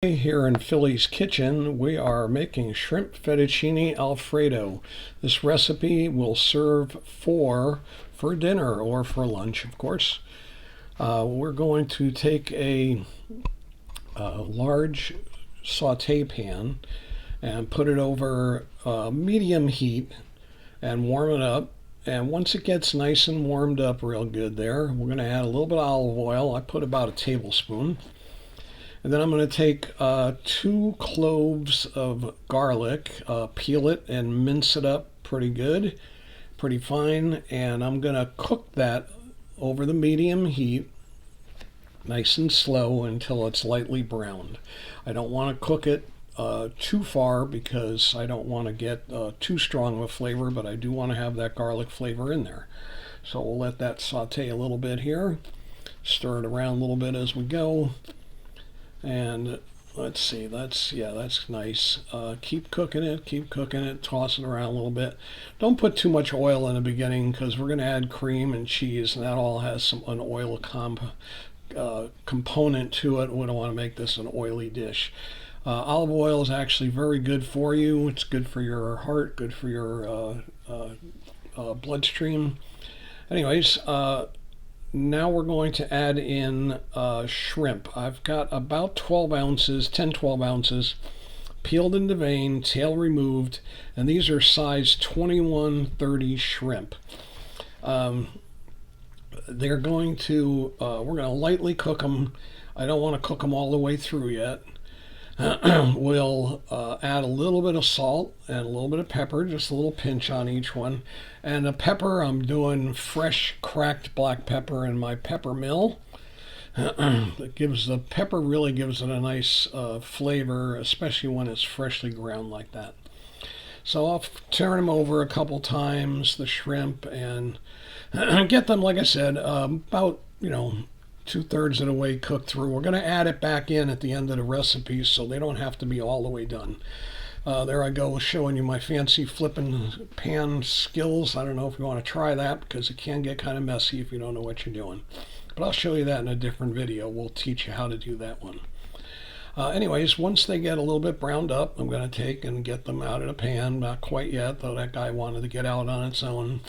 Here in Philly's Kitchen, we are making shrimp fettuccine Alfredo. This recipe will serve for dinner or for lunch, of course. We're going to take a large saute pan and put it over medium heat and warm it up. And once it gets nice and warmed up real good there, we're going to add a little bit of olive oil. I put about a tablespoon. And then I'm going to take 2 cloves of garlic, peel it and mince it up pretty good, pretty fine. And I'm going to cook that over the medium heat, nice and slow until it's lightly browned. I don't want to cook it too far because I don't want to get too strong of a flavor, but I do want to have that garlic flavor in there. So we'll let that saute a little bit here, stir it around a little bit as we go. And let's see, that's nice. Keep cooking it, toss it around a little bit. Don't put too much oil in the beginning because we're going to add cream and cheese, and that all has an oil component to it. We don't want to make this an oily dish. Olive oil is actually very good for you. It's good for your heart, good for your bloodstream. Anyways, now we're going to add in shrimp. I've got about 12 ounces, 12 ounces, peeled in the vein, tail removed, and these are size 21-30 shrimp. We're going to lightly cook them. I don't want to cook them all the way through yet. We'll add a little bit of salt and a little bit of pepper, just a little pinch on each one. And the pepper, I'm doing fresh cracked black pepper in my pepper mill. The pepper really gives it a nice flavor, especially when it's freshly ground like that. So I'll turn them over a couple times, the shrimp, and get them, like I said, about 2/3 of the way cooked through. We're going to add it back in at the end of the recipe so they don't have to be all the way done. There I go, showing you my fancy flipping pan skills. I don't know if you want to try that because it can get kind of messy if you don't know what you're doing. But I'll show you that in a different video. We'll teach you how to do that one. Anyways, once they get a little bit browned up, I'm going to take and get them out of the pan. Not quite yet, though that guy wanted to get out on its own.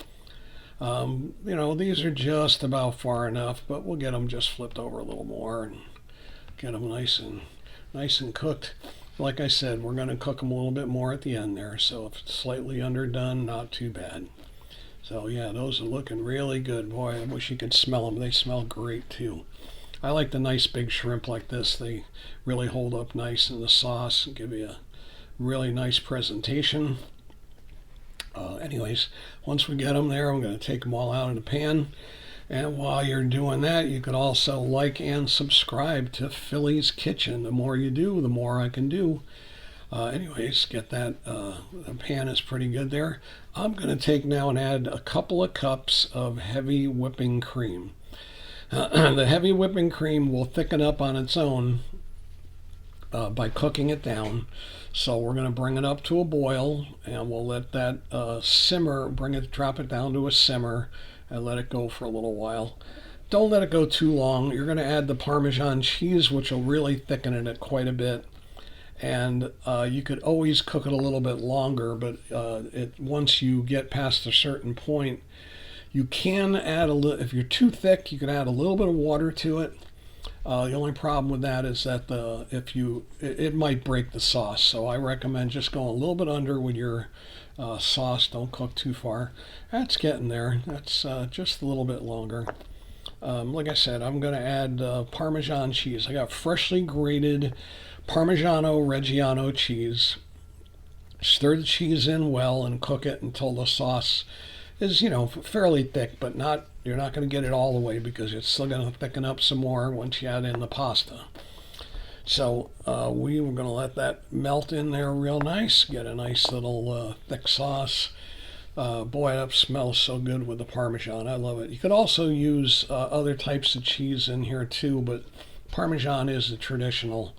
These are just about far enough, but we'll get them just flipped over a little more and get them nice and cooked. Like I said, we're going to cook them a little bit more at the end there, so if it's slightly underdone, not too bad. So yeah, those are looking really good. Boy, I wish you could smell them. They smell great too. I like the nice big shrimp like this. They really hold up nice in the sauce and give you a really nice presentation. Anyways, once we get them there, I'm going to take them all out of the pan. And while you're doing that, you could also like and subscribe to Philly's Kitchen. The more you do, the more I can do. Anyways, get that. The pan is pretty good there. I'm going to take now and add a couple of cups of heavy whipping cream. The heavy whipping cream will thicken up on its own by cooking it down. So we're going to bring it up to a boil, and we'll let that simmer, drop it down to a simmer, and let it go for a little while. Don't let it go too long. You're going to add the Parmesan cheese, which will really thicken it quite a bit. And you could always cook it a little bit longer, but once you get past a certain point, you can add a little. If you're too thick, you can add a little bit of water to it. The only problem with that is that it might break the sauce. So I recommend just going a little bit under with your sauce. Don't cook too far. That's getting there. That's just a little bit longer. Like I said, I'm going to add Parmesan cheese. I got freshly grated Parmigiano Reggiano cheese. Stir the cheese in well and cook it until the sauce is, fairly thick, but you're not going to get it all the way because it's still going to thicken up some more once you add in the pasta. So we were going to let that melt in there real nice, get a nice little thick sauce. Boy, that smells so good with the Parmesan. I love it. You could also use other types of cheese in here too, but Parmesan is the traditional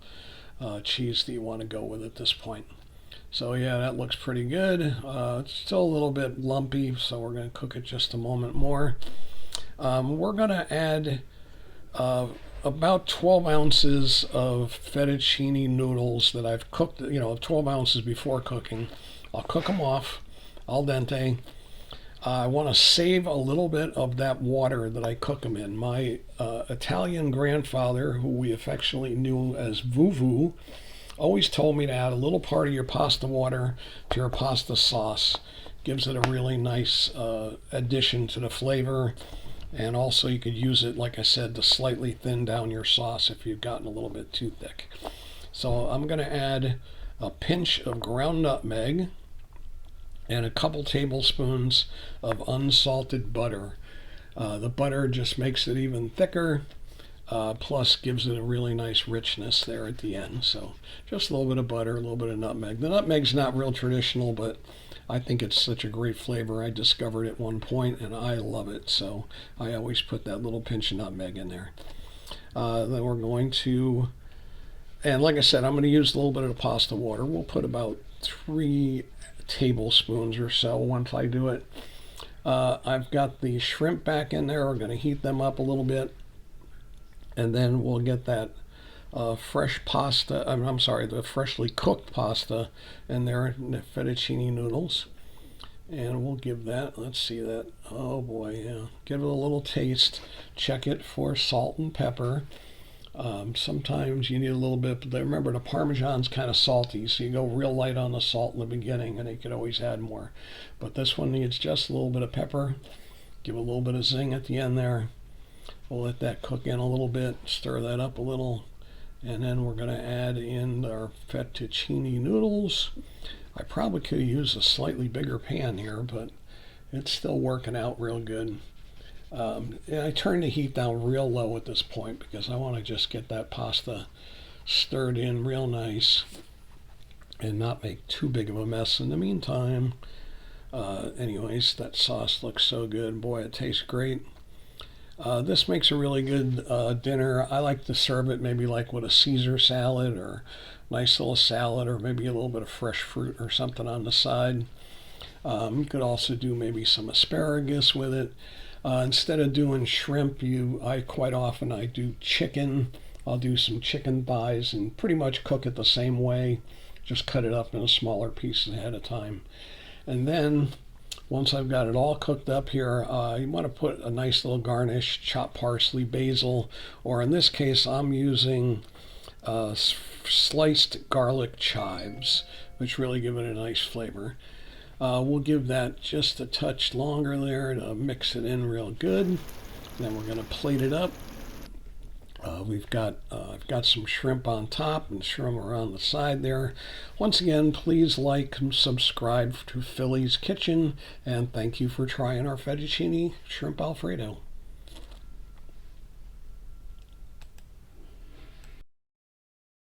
cheese that you want to go with at this point. So yeah, that looks pretty good. It's still a little bit lumpy, so we're going to cook it just a moment more. We're going to add about 12 ounces of fettuccine noodles that I've cooked, 12 ounces before cooking. I'll cook them off al dente. I want to save a little bit of that water that I cook them in. My Italian grandfather, who we affectionately knew as Vuvu, always told me to add a little part of your pasta water to your pasta sauce. Gives it a really nice addition to the flavor. And also you could use it, like I said, to slightly thin down your sauce if you've gotten a little bit too thick. So I'm going to add a pinch of ground nutmeg and a couple tablespoons of unsalted butter. The butter just makes it even thicker, plus gives it a really nice richness there at the end. So just a little bit of butter, a little bit of nutmeg. The nutmeg's not real traditional, but I think it's such a great flavor. I discovered it at one point and I love it. So I always put that little pinch of nutmeg in there. Then we're going to, and like I said, I'm going to use a little bit of the pasta water. We'll put about 3 tablespoons or so once I do it. I've got the shrimp back in there. We're going to heat them up a little bit. And then we'll get that fresh pasta, I'm sorry, the freshly cooked pasta in there, in the fettuccine noodles. And we'll give that, let's see that, oh boy, yeah. Give it a little taste. Check it for salt and pepper. Sometimes you need a little bit, but remember the Parmesan's kind of salty, so you go real light on the salt in the beginning, and you could always add more. But this one needs just a little bit of pepper. Give it a little bit of zing at the end there. We'll let that cook in a little bit, stir that up a little, and then we're going to add in our fettuccine noodles. I probably could use a slightly bigger pan here, but it's still working out real good. And I turn the heat down real low at this point because I want to just get that pasta stirred in real nice and not make too big of a mess in the meantime. Anyways, that sauce looks so good. Boy, it tastes great. This makes a really good dinner. I like to serve it maybe like with a Caesar salad or nice little salad, or maybe a little bit of fresh fruit or something on the side. You could also do maybe some asparagus with it. Instead of doing shrimp, I quite often do chicken. I'll do some chicken thighs and pretty much cook it the same way. Just cut it up in smaller pieces ahead of time. And then once I've got it all cooked up here, you want to put a nice little garnish, chopped parsley, basil, or in this case I'm using sliced garlic chives, which really give it a nice flavor. We'll give that just a touch longer there to mix it in real good. Then we're going to plate it up. I've got some shrimp on top and shrimp around the side there. Once again, please like and subscribe to Philly's Kitchen, and thank you for trying our fettuccine shrimp Alfredo.